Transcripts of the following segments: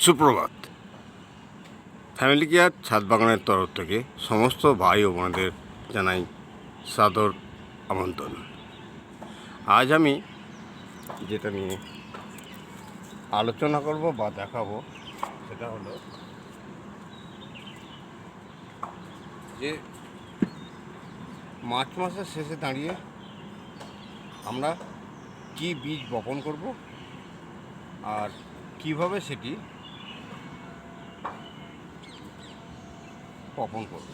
সুপ্রভাত। Family care ছাদ বাগানের তরফ থেকে সমস্ত ভাই ও বোনদের জানাই সাদর আমন্ত্রণ। আজ আমি যেটা নিয়ে আলোচনা করব বা দেখাবো সেটা হলো যে মার্চ মাসের শেষে দাঁড়িয়ে আমরা কি বীজ বপন করব আর কিভাবে সেটি বপন করব।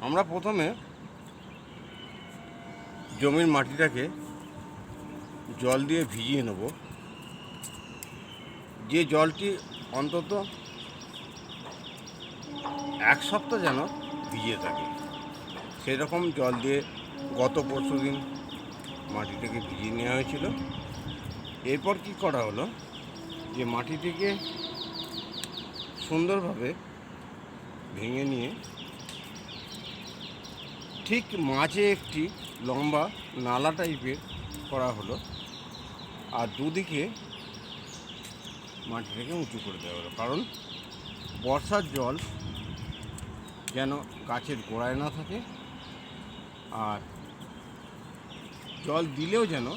আমরা প্রথমে জমির মাটিটাকে জল দিয়ে ভিজিয়ে নেব, যে জলটি অন্তত এক সপ্তাহ যেন ভিজিয়ে থাকে সেই রকম জল দিয়ে গত পরশু দিন মাটিটাকে ভিজিয়ে নেওয়া হয়েছিল। এরপর কি করা হলো, যে মাটিটিকে সুন্দরভাবে ভেঙে নিয়ে ঠিক মাঝে একটি লম্বা নালা টাইপের করা হলো, আর দুদিকে মাটিটাকে উঁচু করে দেওয়া হলো, কারণ বর্ষার জল যেন গাছের গোড়ায় না থাকে, আর জল দিলেও যেন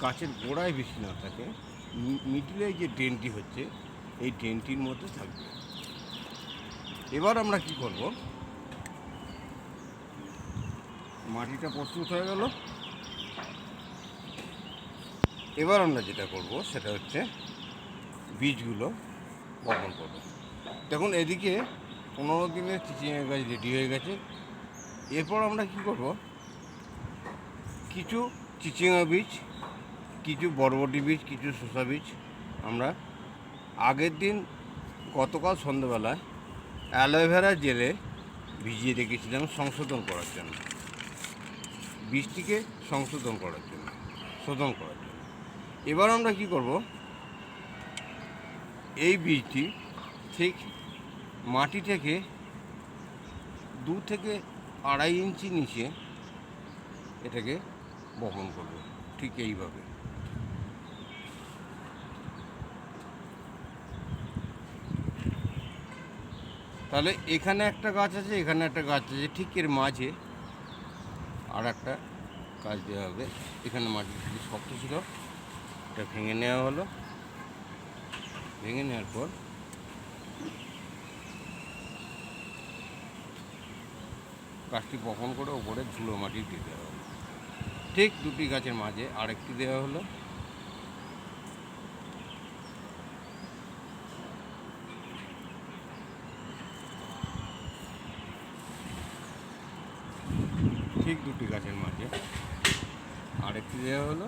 গাছের গোড়ায় বেশি না থাকে, মিডিলে যে ড্রেনটি হচ্ছে এই ড্রেনটির মধ্যে থাকবে। এবার আমরা কি করব, মাটিটা প্রস্তুত হয়ে গেল। এবার আমরা যেটা করব সেটা হচ্ছে বীজগুলো বপন করব। দেখুন এদিকে 15 দিনের চিচিঙা গাছ রেডি হয়ে গেছে। এরপর আমরা কি করব, কিছু চিচিঙা বীজ, কিছু বরবটি বীজ, কিছু শসা বীজ আমরা আগের দিন গতকাল সন্ধ্যাবেলায় অ্যালোভেরা জেলে ভিজিয়ে রেখেছিলাম সংশোধন করার জন্য, বীজটিকে সংশোধন করার জন্য, শোধন করার জন্য। এবার আমরা কি করব, এই বীজটি ঠিক মাটি থেকে 2 থেকে 2.5 ইঞ্চি নিচে এটাকে বপন করব, ঠিক এইভাবে। তাহলে এখানে একটা গাছ আছে, এখানে একটা গাছ আছে, ঠিক এর মাঝে আর একটা গাছ দেওয়া হবে। এখানে মাটি শক্ত ছিল, এটা ভেঙে নেওয়া হলো। ভেঙে নেওয়ার পর গাছটি বপন করে ওপরে ধুলো মাটি দিয়ে দেওয়া হলো। ঠিক দুটি গাছের মাঝে আরেকটি দেওয়া হলো। ঠিক দুটি গাছের মাঝে আরেকটি দেওয়া হলো।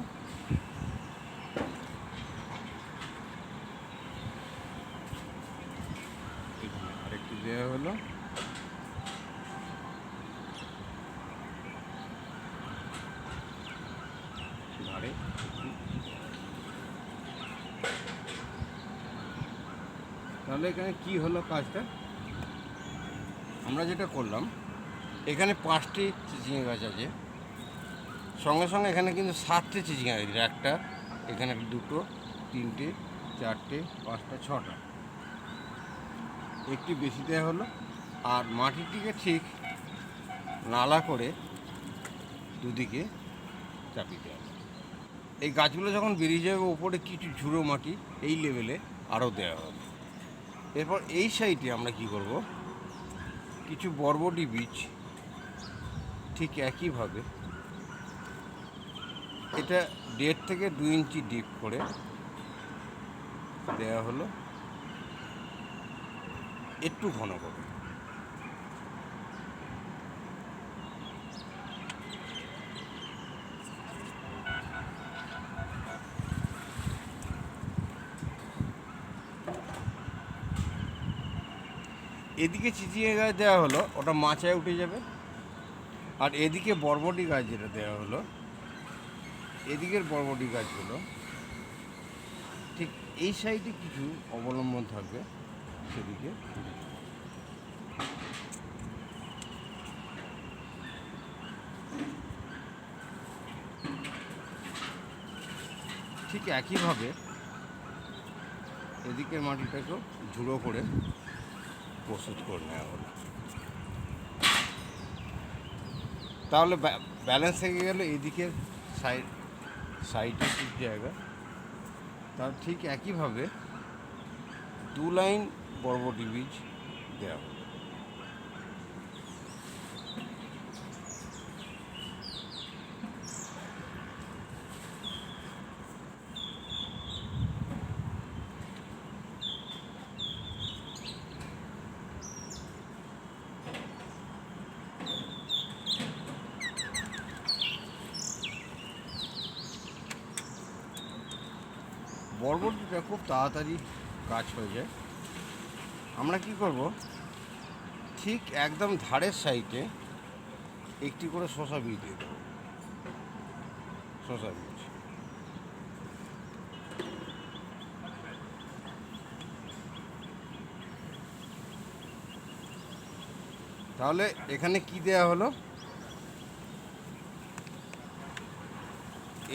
এখানে আরেকটি দেওয়া হলো। ধারে তাহলে এখানে কি হলো কাজটা, আমরা যেটা করলাম, এখানে 5টি চিচিঙা গাছ আছে, সঙ্গে সঙ্গে এখানে কিন্তু 7টে চিচিঙা গাছ, একটা এখানে 2টো 3টে 4টে 5টা 6টা, একটি বেশি দেওয়া হলো। আর মাটিটিকে ঠিক নালা করে দুদিকে চাপিয়ে দেওয়া হলো। এই গাছগুলো যখন বেরিয়ে যাবে ওপরে কিছু ঝুড়ো মাটি এই লেভেলে আরও দেওয়া হবে। এরপর এই সাইডে আমরা কি করব, কিছু বরবটি বীজ ঠিক একইভাবে এটা 1.5 থেকে 2 ইঞ্চি ডিপ করে দেওয়া হলো, একটু ঘন করে। এদিকে চিচিঙা গাছ দেওয়া হলো, ওটা মাচায় উঠে যাবে। আর এদিকে বরবটি গাছ যেটা দেওয়া হলো, এদিকের বরবটি গাছগুলো ঠিক এই সাইডে কিছু অবলম্বন থাকবে, সেদিকে ঠিক একইভাবে এদিকের মাটিটাকেও ঝুড়ো করে প্রস্তুত করে নেওয়া হলো। তাহলে ব্যালেন্স থেকে গেল এদিকের সাইডের ঠিক জায়গা। তার ঠিক একইভাবে 2 লাইন বরবটি বীজ দেওয়া হলো। বরবটিটা খুব তাড়াতাড়ি গাছ হয়ে যায়। আমরা কি করব, ঠিক একদম ধারের সাইডে একটি করে শসা বীজ দিয়ে দেবো। শসা বীজ তাহলে এখানে কি দেয়া হলো,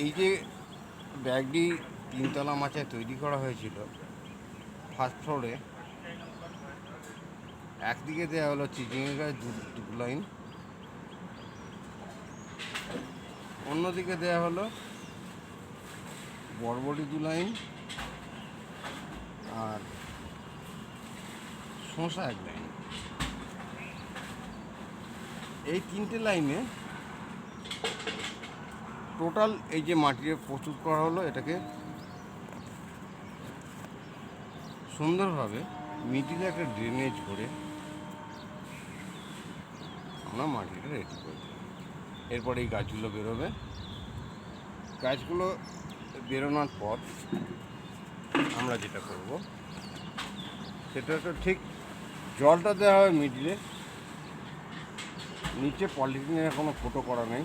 এই যে ব্যাগটি 3 তলা মাচায় তৈরি করা হয়েছিল, ফার্স্ট ফ্লোরে একদিকে দেওয়া হলো চিচিঙে গাছ 2 লাইন, অন্যদিকে দেওয়া হলো বরবটি 2 লাইন আর শসা 1 লাইন। এই 3টে লাইনে টোটাল এই যে মাটিতে প্রস্তুত করা হলো, এটাকে সুন্দরভাবে মিডিলে একটা ড্রেনেজ করে আমরা মাটিটা রেডি করি। এরপরে এই গাছগুলো বেরোবে। গাছগুলো বেরোনোর পর আমরা যেটা করব, সেটা তো ঠিক জলটা দেওয়া হবে মিডিলে। নিচে পলিথিনের কোনো ফুটো করা নেই,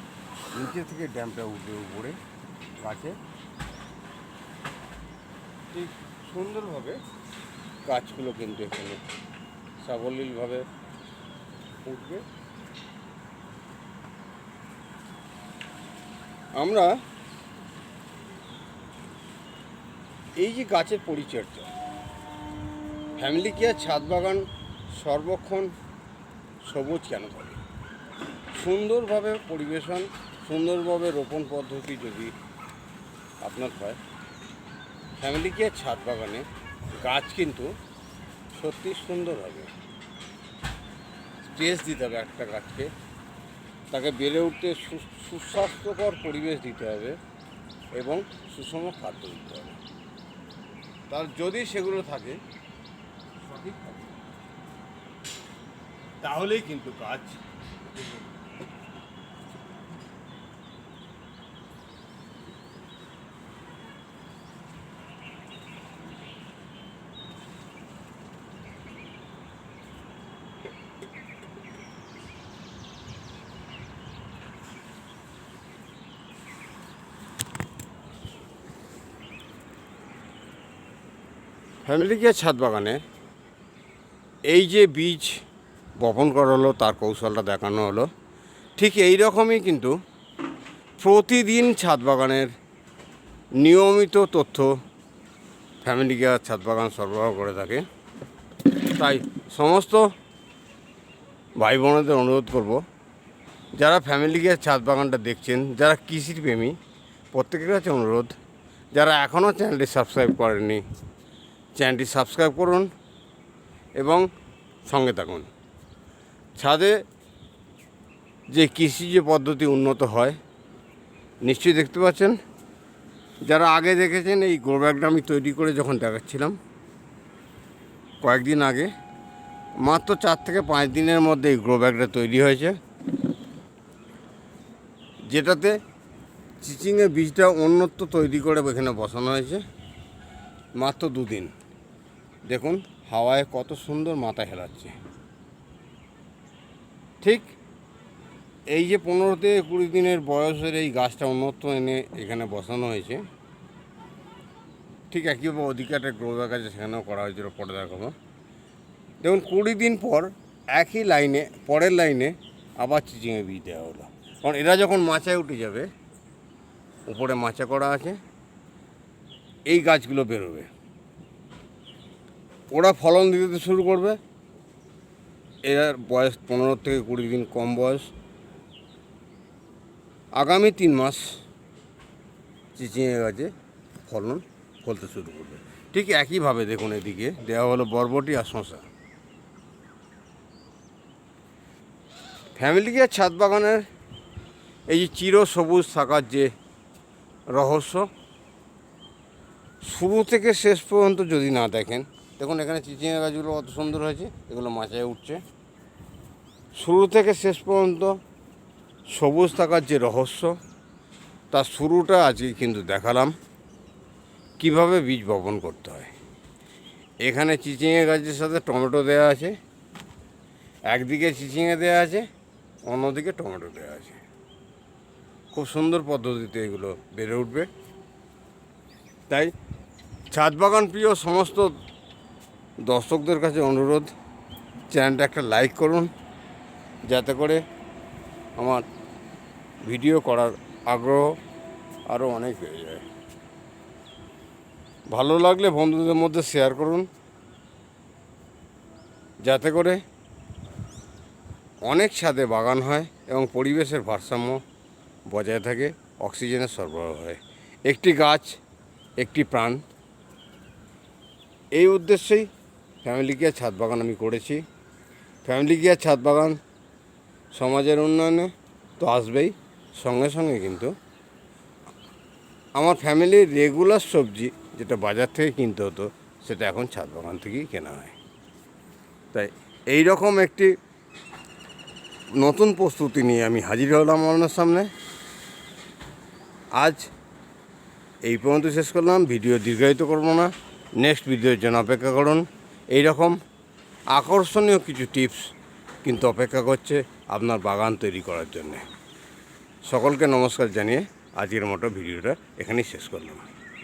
নিচে থেকে ড্যামটা উঠবে উপরে গাছে। ঠিক সুন্দরভাবে গাছগুলো কিন্তু এখানে সাবলীলভাবে উঠবে। আমরা এই যে গাছের পরিচর্যা, ফ্যামিলি কেয়ার ছাদ বাগান সর্বক্ষণ সবুজ কেন থাকে, সুন্দরভাবে পরিবেশন, সুন্দরভাবে রোপণ পদ্ধতি যদি আপনার হয়, ফ্যামিলি কেয়ার ছাদ বাগানে গাছ কিন্তু সত্যি সুন্দর হবে। স্পেস দিতে হবে একটা গাছকে, তাকে বেড়ে উঠতে সুস্বাস্থ্যকর পরিবেশ দিতে হবে এবং সুষম খাদ্য দিতে হবে। তার যদি সেগুলো থাকে সঠিক থাকে, তাহলেই কিন্তু গাছ ফ্যামিলি কেয়ার ছাদ বাগানে এই যে বীজ বপন করা হলো, তার কৌশলটা দেখানো হলো। ঠিক এই রকমই কিন্তু প্রতিদিন ছাদ বাগানের নিয়মিত তথ্য ফ্যামিলি কেয়ার ছাদ বাগান সরবরাহ করে থাকে। তাই সমস্ত ভাই বোনেদের অনুরোধ করব, যারা ফ্যামিলি কেয়ার ছাদ বাগানটা দেখছেন, যারা কৃষির প্রেমী, প্রত্যেকের কাছে অনুরোধ, যারা এখনও চ্যানেলটি সাবস্ক্রাইব করেননি, চ্যানেলটি সাবস্ক্রাইব করুন এবং সঙ্গে থাকুন। ছাদে যে কৃষি যে পদ্ধতি উন্নত হয় নিশ্চয়ই দেখতে পাচ্ছেন। যারা আগে দেখেছেন, এই গ্রো ব্যাগটা আমি তৈরি করে যখন দেখাচ্ছিলাম কয়েকদিন আগে, মাত্র 4 থেকে 5 দিনের মধ্যে এই গ্রো ব্যাগটা তৈরি হয়েছে, যেটাতে চিচিংয়ের বীজটা অন্যত্র তৈরি করে এখানে বসানো হয়েছে। মাত্র 2 দিন, দেখুন হাওয়ায় কত সুন্দর মাথা হেলাচ্ছে। ঠিক এই যে 15 থেকে 20 দিনের বয়সের এই গাছটা অন্যত্র এনে এখানে বসানো হয়েছে, ঠিক একইভাবে ওদিকে একটা গ্রো ব্যাগ আছে, সেখানেও করা হয়েছিল, পরে দেখাবো। দেখুন 20 দিন পর একই লাইনে, পরের লাইনে আবার চিচিংয়ের বীজ দেওয়া হলো, কারণ এরা যখন মাচায় উঠে যাবে, উপরে মাচা করা আছে, এই গাছগুলো বেরোবে। ওরা ফলন দিতে শুরু করবে। এর বয়স 15 থেকে 20 দিন কম বয়স। আগামী 3 মাস চিচিঙে গাছে ফলন ফলতে শুরু করবে। ঠিক একইভাবে দেখুন এদিকে দেওয়া হলো বরবটি আর শসা। ফ্যামিলি গিয়ার ছাদ বাগানের এই যে চির সবুজ থাকার যে রহস্য, শুরু থেকে শেষ পর্যন্ত যদি না দেখেন, দেখুন এখানে চিচিঙে গাছগুলো কত সুন্দর হয়েছে, এগুলো মাচায় উঠছে। শুরু থেকে শেষ পর্যন্ত সবুজ থাকার যে রহস্য, তার শুরুটা আজকে কিন্তু দেখালাম কিভাবে বীজ বপন করতে হয়। এখানে চিচিঙে গাছের সাথে টমেটো দেওয়া আছে, একদিকে চিচিঙে দেওয়া আছে, অন্যদিকে টমেটো দেওয়া আছে। খুব সুন্দর পদ্ধতিতে এগুলো বেড়ে উঠবে। তাই ছাদ বাগান প্রিয় সমস্ত দর্শকদের কাছে অনুরোধ, চ্যানেলটা একটা লাইক করুন, যাতে করে আমার ভিডিও করার আগ্রহ আরও অনেক বেড়ে যায়। ভালো লাগলে বন্ধুদের মধ্যে শেয়ার করুন, যাতে করে অনেক ছাদে বাগান হয় এবং পরিবেশের ভারসাম্য বজায় থাকে, অক্সিজেনের সরবরাহ হয়। একটি গাছ একটি প্রাণ, এই উদ্দেশ্যেই ফ্যামিলি কেয়ার ছাদ বাগান আমি করেছি। ফ্যামিলি কেয়ার ছাদ বাগান সমাজের উন্নয়নে তো আসবেই, সঙ্গে সঙ্গে কিন্তু আমার ফ্যামিলির রেগুলার সবজি যেটা বাজার থেকে কিনতে হতো, সেটা এখন ছাদ বাগান থেকেই কেনা হয়। তাই এই রকম একটি নতুন প্রস্তুতি নিয়ে আমি হাজির হলাম আপনার সামনে। আজ এই পর্যন্ত শেষ করলাম, ভিডিও দীর্ঘায়িত করব না। নেক্সট ভিডিওর জন্য অপেক্ষা করুন। এই রকম আকর্ষণীয় কিছু টিপস কিন্তু অপেক্ষা করছে আপনার বাগান তৈরি করার জন্যে। সকলকে নমস্কার জানিয়ে আজকের মতো ভিডিওটা এখানেই শেষ করলাম।